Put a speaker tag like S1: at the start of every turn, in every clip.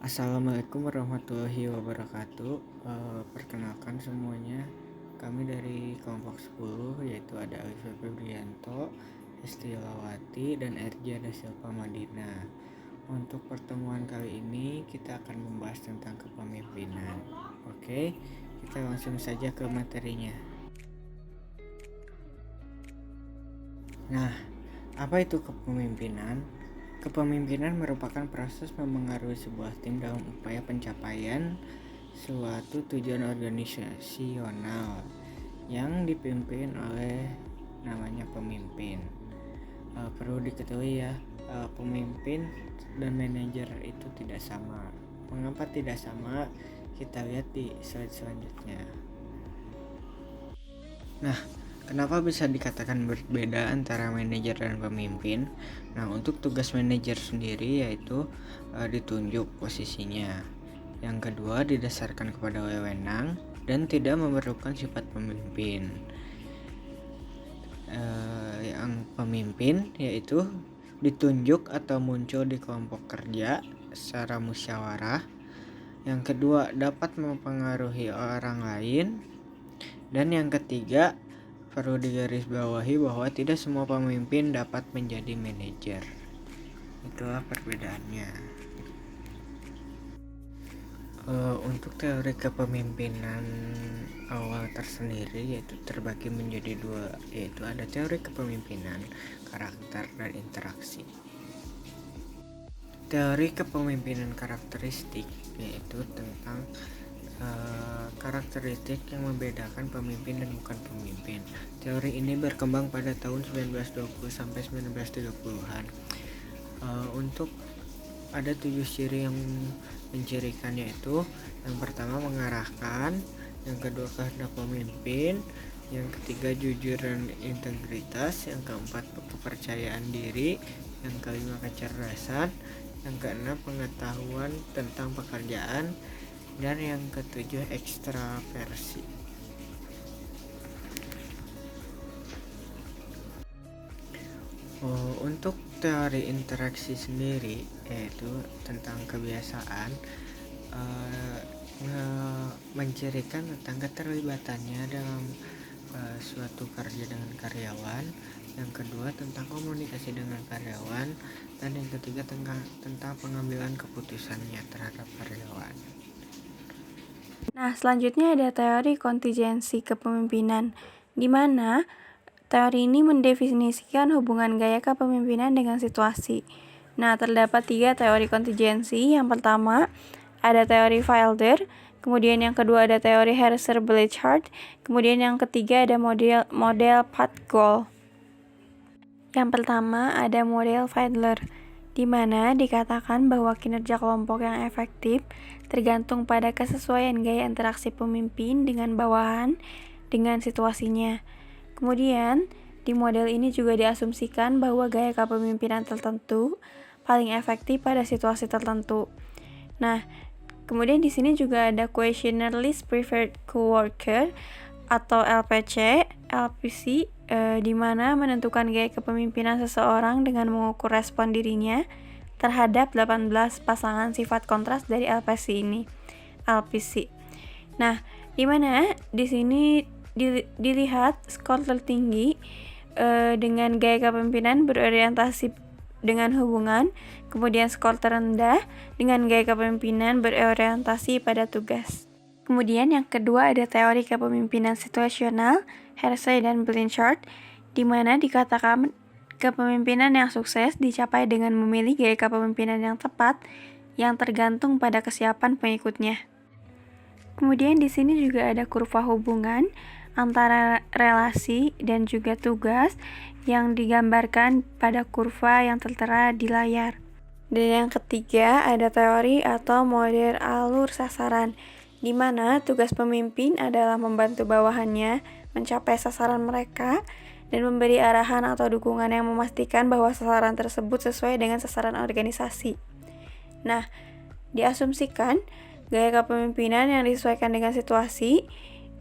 S1: Assalamualaikum warahmatullahi wabarakatuh. Perkenalkan semuanya, kami dari kelompok 10 yaitu ada Alif Febrianto, Hesti Lawati, dan Erja da Silva Madina. Untuk pertemuan kali ini kita akan membahas tentang kepemimpinan. Oke, kita langsung saja ke materinya. Nah, apa itu kepemimpinan? Kepemimpinan merupakan proses memengaruhi sebuah tim dalam upaya pencapaian suatu tujuan organisasional yang dipimpin oleh namanya pemimpin. Perlu diketahui ya, pemimpin dan manajer itu tidak sama. Mengapa tidak sama? Kita lihat di slide selanjutnya. Nah, kenapa bisa dikatakan berbeda antara manajer dan pemimpin? Nah, untuk tugas manajer sendiri yaitu ditunjuk posisinya. Yang kedua, didasarkan kepada wewenang dan tidak memerlukan sifat pemimpin. Yang pemimpin yaitu ditunjuk atau muncul di kelompok kerja secara musyawarah. Yang kedua, dapat mempengaruhi orang lain. Dan yang ketiga, perlu digarisbawahi bahwa tidak semua pemimpin dapat menjadi manajer. Itulah perbedaannya. Untuk teori kepemimpinan awal tersendiri yaitu terbagi menjadi dua, yaitu ada teori kepemimpinan, karakter, dan interaksi. Teori kepemimpinan karakteristik yaitu tentang karakteristik yang membedakan pemimpin dan bukan pemimpin. Teori ini berkembang pada tahun 1920 sampai 1930-an. Untuk ada 7 ciri yang mencirikan, yaitu yang pertama mengarahkan, yang kedua kehendak pemimpin, yang ketiga jujur dan integritas, yang keempat kepercayaan diri, yang kelima kecerdasan, yang keenam pengetahuan tentang pekerjaan, dan yang ketujuh ekstraversi. Untuk teori interaksi sendiri yaitu tentang kebiasaan, mencirikan tentang keterlibatannya dalam suatu kerja dengan karyawan, yang kedua tentang komunikasi dengan karyawan, dan yang ketiga tentang pengambilan keputusannya terhadap karyawan.
S2: Nah, selanjutnya ada teori kontingensi kepemimpinan, di mana teori ini mendefinisikan hubungan gaya kepemimpinan dengan situasi. Nah, terdapat 3 teori kontingensi. Yang pertama, ada teori Wilder, kemudian yang kedua ada teori Harrison-Blanchard, kemudian yang ketiga ada model Path-Goal. Yang pertama ada model Wilder, di mana dikatakan bahwa kinerja kelompok yang efektif tergantung pada kesesuaian gaya interaksi pemimpin dengan bawahan dengan situasinya. Kemudian, di model ini juga diasumsikan bahwa gaya kepemimpinan tertentu paling efektif pada situasi tertentu. Nah, kemudian di sini juga ada Questionnaire List Preferred Coworker atau LPC, LPC, di mana menentukan gaya kepemimpinan seseorang dengan mengukur respon dirinya terhadap 18 pasangan sifat kontras dari LPC ini. LPC. Nah, di mana di sini dilihat skor tertinggi dengan gaya kepemimpinan berorientasi dengan hubungan, kemudian skor terendah dengan gaya kepemimpinan berorientasi pada tugas. Kemudian yang kedua ada teori kepemimpinan situasional, Hersey dan Blanchard, di mana dikatakan kepemimpinan yang sukses dicapai dengan memilih gaya kepemimpinan yang tepat yang tergantung pada kesiapan pengikutnya. Kemudian di sini juga ada kurva hubungan antara relasi dan juga tugas yang digambarkan pada kurva yang tertera di layar. Dan yang ketiga ada teori atau model alur sasaran, di mana tugas pemimpin adalah membantu bawahannya mencapai sasaran mereka dan memberi arahan atau dukungan yang memastikan bahwa sasaran tersebut sesuai dengan sasaran organisasi. Nah, diasumsikan gaya kepemimpinan yang disesuaikan dengan situasi.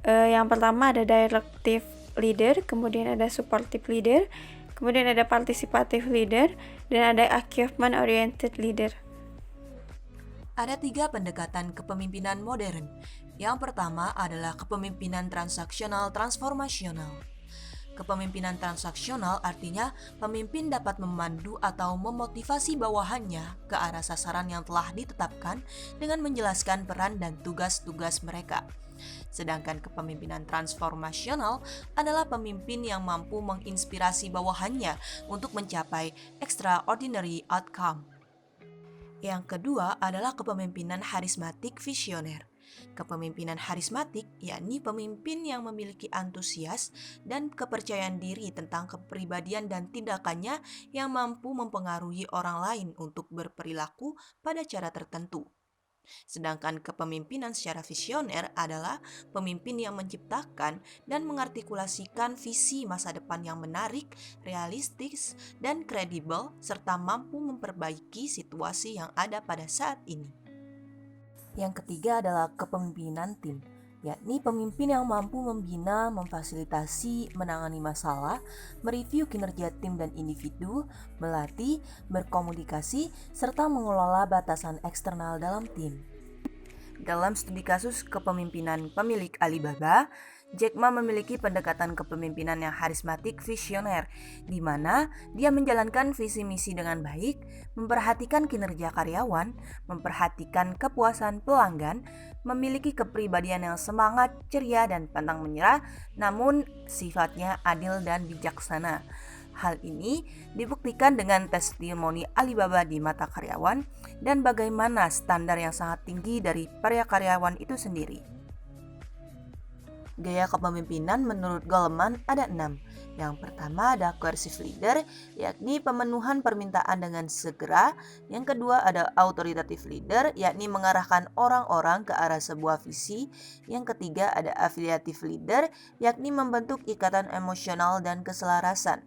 S2: Yang pertama ada directive leader, kemudian ada supportive leader, kemudian ada participative leader, dan ada achievement oriented leader.
S3: Ada 3 pendekatan kepemimpinan modern. Yang pertama adalah kepemimpinan transaksional transformasional. Kepemimpinan transaksional artinya pemimpin dapat memandu atau memotivasi bawahannya ke arah sasaran yang telah ditetapkan dengan menjelaskan peran dan tugas-tugas mereka. Sedangkan kepemimpinan transformasional adalah pemimpin yang mampu menginspirasi bawahannya untuk mencapai extraordinary outcome. Yang kedua adalah kepemimpinan harismatik visioner. Kepemimpinan harismatik yakni pemimpin yang memiliki antusias dan kepercayaan diri tentang kepribadian dan tindakannya yang mampu mempengaruhi orang lain untuk berperilaku pada cara tertentu. Sedangkan kepemimpinan secara visioner adalah pemimpin yang menciptakan dan mengartikulasikan visi masa depan yang menarik, realistis, dan kredibel, serta mampu memperbaiki situasi yang ada pada saat ini. Yang ketiga adalah kepemimpinan tim, yakni pemimpin yang mampu membina, memfasilitasi, menangani masalah, mereview kinerja tim dan individu, melatih, berkomunikasi, serta mengelola batasan eksternal dalam tim. Dalam studi kasus kepemimpinan pemilik Alibaba, Jack Ma memiliki pendekatan kepemimpinan yang harismatik visioner, di mana dia menjalankan visi misi dengan baik, memperhatikan kinerja karyawan, memperhatikan kepuasan pelanggan, memiliki kepribadian yang semangat, ceria, dan pantang menyerah, namun sifatnya adil dan bijaksana. Hal ini dibuktikan dengan testimoni Alibaba di mata karyawan dan bagaimana standar yang sangat tinggi dari para karyawan itu sendiri. Gaya kepemimpinan menurut Goleman ada 6. Yang pertama ada coercive leader, yakni pemenuhan permintaan dengan segera. Yang kedua ada authoritative leader, yakni mengarahkan orang-orang ke arah sebuah visi. Yang ketiga ada affiliative leader, yakni membentuk ikatan emosional dan keselarasan.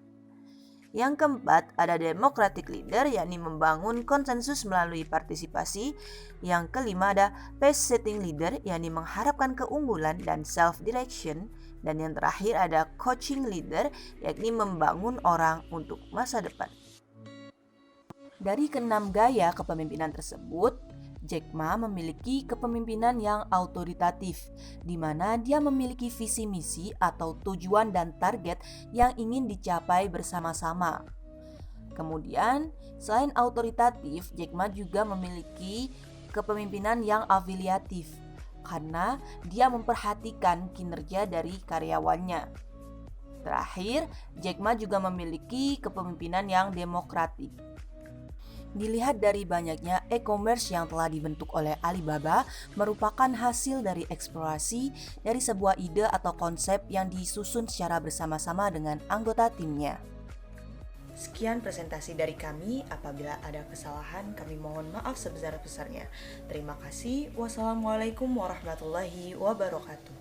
S3: Yang keempat ada democratic leader, yakni membangun konsensus melalui partisipasi. Yang kelima ada pace setting leader, yakni mengharapkan keunggulan dan self direction. Dan yang terakhir ada coaching leader, yakni membangun orang untuk masa depan. Dari keenam gaya kepemimpinan tersebut, Jack Ma memiliki kepemimpinan yang autoritatif, di mana dia memiliki visi misi atau tujuan dan target yang ingin dicapai bersama-sama. Kemudian, selain autoritatif, Jack Ma juga memiliki kepemimpinan yang afiliatif, karena dia memperhatikan kinerja dari karyawannya. Terakhir, Jack Ma juga memiliki kepemimpinan yang demokratik. Dilihat dari banyaknya e-commerce yang telah dibentuk oleh Alibaba merupakan hasil dari eksplorasi dari sebuah ide atau konsep yang disusun secara bersama-sama dengan anggota timnya. Sekian presentasi dari kami. Apabila ada kesalahan, kami mohon maaf sebesar-besarnya. Terima kasih. Wassalamualaikum warahmatullahi wabarakatuh.